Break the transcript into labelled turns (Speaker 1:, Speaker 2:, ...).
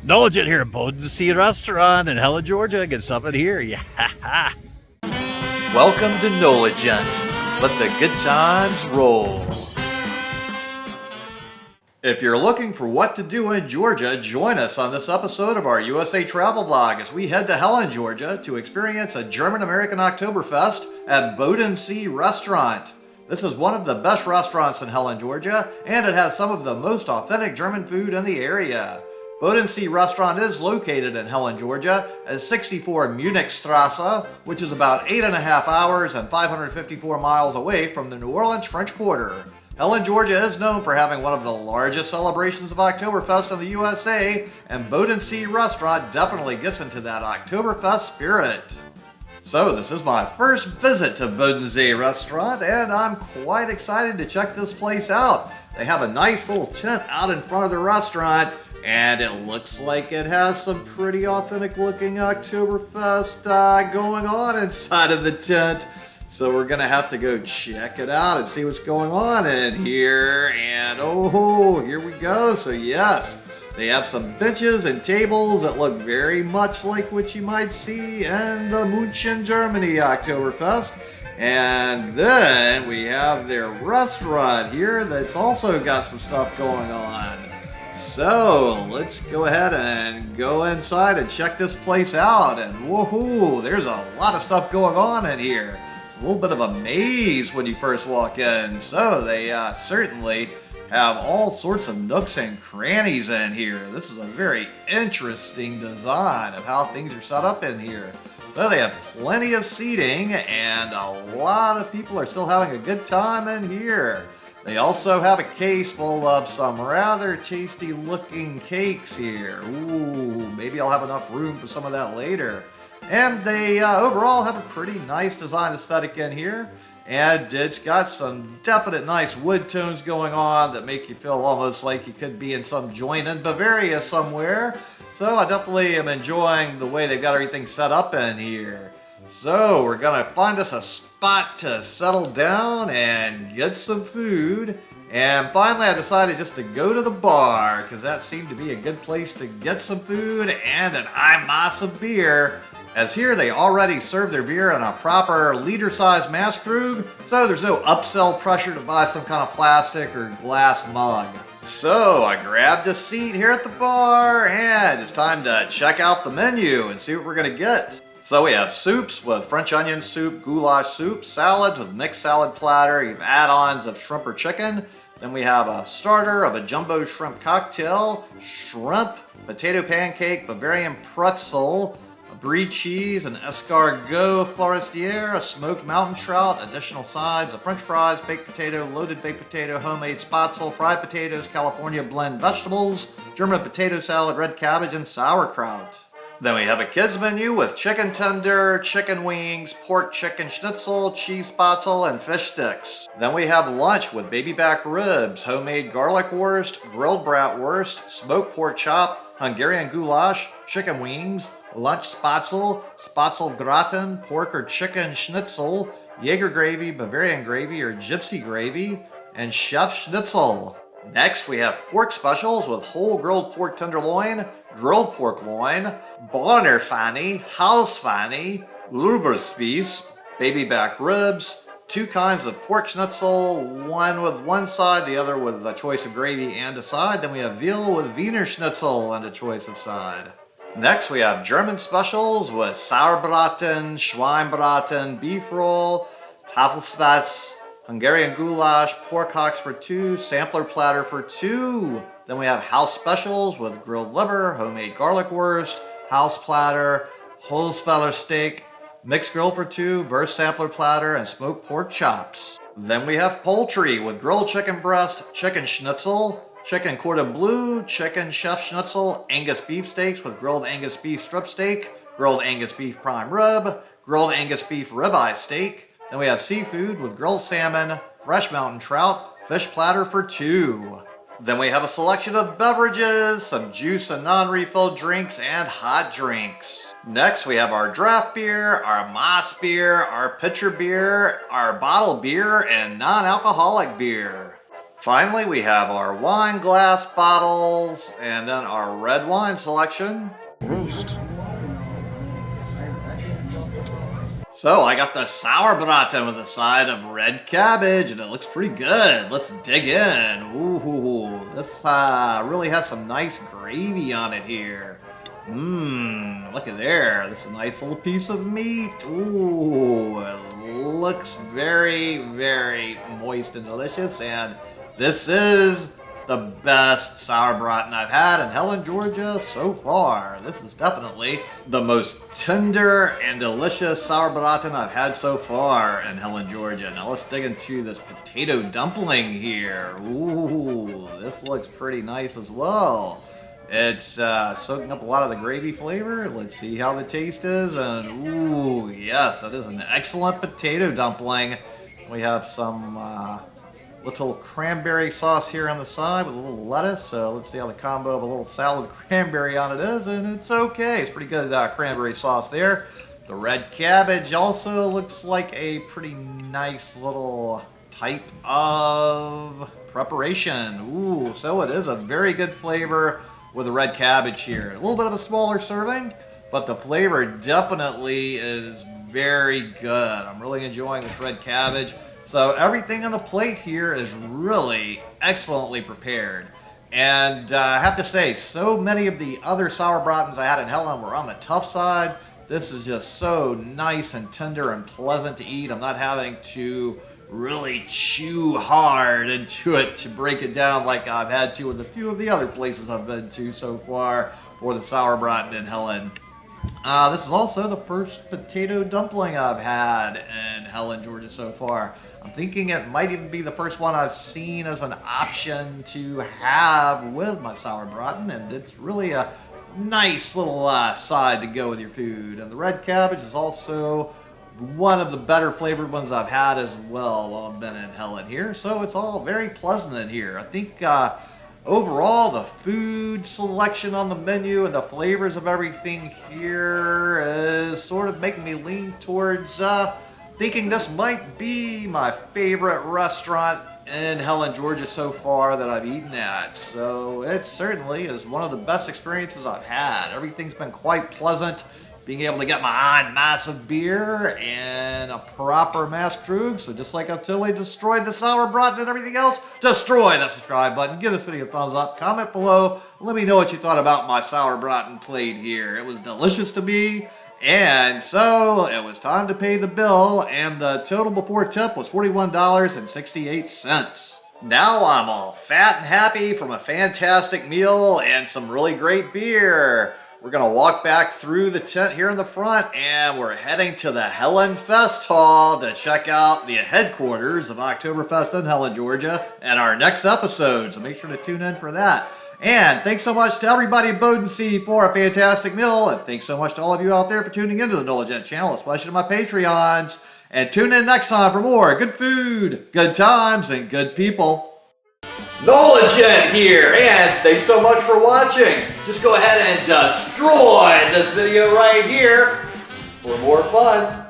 Speaker 1: NOLA Gent here at Bodensee Restaurant in Helen, Georgia. Good stuff in here. Yeah.
Speaker 2: Welcome to NOLA Gent. Let the good times roll. If you're looking for what to do in Georgia, join us on this episode of our USA travel vlog as we head to Helen, Georgia to experience a German American Oktoberfest at Bodensee Restaurant. This is one of the best restaurants in Helen, Georgia, and it has some of the most authentic German food in the area. Bodensee Restaurant is located in Helen, Georgia at 64 Munich Strasse, which is about 8.5 hours and 554 miles away from the New Orleans French Quarter. Helen, Georgia is known for having one of the largest celebrations of Oktoberfest in the USA, and Bodensee Restaurant definitely gets into that Oktoberfest spirit. So this is my first visit to Bodensee Restaurant, and I'm quite excited to check this place out. They have a nice little tent out in front of the restaurant, and it looks like it has some pretty authentic looking Oktoberfest going on inside of the tent. So we're gonna have to go check it out and see what's going on in here. And oh, here we go. So yes, they have some benches and tables that look very much like what you might see in the Munich, Germany Oktoberfest. And then we have their restaurant here that's also got some stuff going on. So let's go ahead and go inside and check this place out. And woohoo, there's a lot of stuff going on in here. It's a little bit of a maze when you first walk in. So they certainly have all sorts of nooks and crannies in here. This is a very interesting design of how things are set up in here. So they have plenty of seating and a lot of people are still having a good time in here. They also have a case full of some rather tasty looking cakes here. Ooh, maybe I'll have enough room for some of that later. And they overall have a pretty nice design aesthetic in here. And it's got some definite nice wood tones going on that make you feel almost like you could be in some joint in Bavaria somewhere. So I definitely am enjoying the way they've got everything set up in here. So we're gonna find us a spot to settle down and get some food. And finally I decided just to go to the bar because that seemed to be a good place to get some food and an of beer. As here they already serve their beer in a proper liter-sized Maßkrug, so there's no upsell pressure to buy some kind of plastic or glass mug. So I grabbed a seat here at the bar and it's time to check out the menu and see what we're gonna get. So we have soups with French onion soup, goulash soup, salads with mixed salad platter, you have add-ons of shrimp or chicken. Then we have a starter of a jumbo shrimp cocktail, shrimp, potato pancake, Bavarian pretzel, a brie cheese, an escargot forestier, a smoked mountain trout, additional sides of french fries, baked potato, loaded baked potato, homemade spatzel, fried potatoes, California blend vegetables, German potato salad, red cabbage, and sauerkraut. Then we have a kids menu with chicken tender, chicken wings, pork chicken schnitzel, cheese spatzel, and fish sticks. Then we have lunch with baby back ribs, homemade garlic wurst, grilled bratwurst, smoked pork chop, Hungarian goulash, chicken wings, lunch spatzel, spatzel gratin, pork or chicken schnitzel, Jaeger gravy, Bavarian gravy, or gypsy gravy, and chef schnitzel. Next, we have pork specials with whole grilled pork tenderloin, grilled pork loin, Bonner Fanny, House Fanny, Leberspieß, baby back ribs, two kinds of pork schnitzel, one with one side, the other with a choice of gravy and a side. Then we have veal with Wiener Schnitzel and a choice of side. Next, we have German specials with Sauerbraten, Schweinbraten, beef roll, Tafelspatz, Hungarian goulash, pork hocks for two, sampler platter for two. Then we have house specials with grilled liver, homemade garlic wurst, house platter, Holzfäller steak, mixed grill for two, Wurst sampler platter, and smoked pork chops. Then we have poultry with grilled chicken breast, chicken schnitzel, chicken cordon bleu, chicken chef schnitzel, Angus beef steaks with grilled Angus beef strip steak, grilled Angus beef prime rib, grilled Angus beef ribeye steak. Then we have seafood with grilled salmon, fresh mountain trout, fish platter for two. Then we have a selection of beverages, some juice and non-refilled drinks, and hot drinks. Next, we have our draft beer, our Mass beer, our pitcher beer, our bottle beer, and non-alcoholic beer. Finally, we have our wine glass bottles and then our red wine selection.
Speaker 1: Roast.
Speaker 2: So I got the sauerbraten with a side of red cabbage, and it looks pretty good. Let's dig in. Ooh, this really has some nice gravy on it here. Look at there. This is a nice little piece of meat. Ooh, it looks very, very moist and delicious, and this is the best sauerbraten I've had in Helen, Georgia so far. This is definitely the most tender and delicious sauerbraten I've had so far in Helen, Georgia. Now let's dig into this potato dumpling here. Ooh, this looks pretty nice as well. It's soaking up a lot of the gravy flavor. Let's see how the taste is. And ooh, yes, that is an excellent potato dumpling. We have some little cranberry sauce here on the side with a little lettuce. So let's see how the combo of a little salad cranberry on it is, and it's okay. It's pretty good cranberry sauce there. The red cabbage also looks like a pretty nice little type of preparation. Ooh, so it is a very good flavor with the red cabbage here. A little bit of a smaller serving, but the flavor definitely is very good. I'm really enjoying this red cabbage. So everything on the plate here is really excellently prepared. And I have to say, so many of the other sauerbratens I had in Helen were on the tough side. This is just so nice and tender and pleasant to eat. I'm not having to really chew hard into it to break it down like I've had to with a few of the other places I've been to so far for the sauerbraten in Helen. This is also the first potato dumpling I've had in Helen, Georgia so far. I'm thinking it might even be the first one I've seen as an option to have with my sauerbraten, and it's really a nice little side to go with your food. And the red cabbage is also one of the better flavored ones I've had as well while I've been in Helen here. So it's all very pleasant in here. I think overall, the food selection on the menu and the flavors of everything here is sort of making me lean towards thinking this might be my favorite restaurant in Helen, Georgia so far that I've eaten at. So it certainly is one of the best experiences I've had. Everything's been quite pleasant. Being able to get my own massive beer and a proper mass Krug. So just like until they destroyed the sauerbraten and everything else, destroy that subscribe button. Give this video a thumbs up. Comment below. Let me know what you thought about my sauerbraten plate here. It was delicious to me. And so it was time to pay the bill. And the total before tip was $41.68. Now I'm all fat and happy from a fantastic meal and some really great beer. We're going to walk back through the tent here in the front, and we're heading to the Helen Fest Hall to check out the headquarters of Oktoberfest in Helen, Georgia, and our next episode, so make sure to tune in for that. And thanks so much to everybody in Bodensee for a fantastic meal, and thanks so much to all of you out there for tuning into the NOLA Gent Channel, especially to my Patreons. And tune in next time for more good food, good times, and good people. NOLA Gent here, and thanks so much for watching. Just go ahead and destroy this video right here for more fun.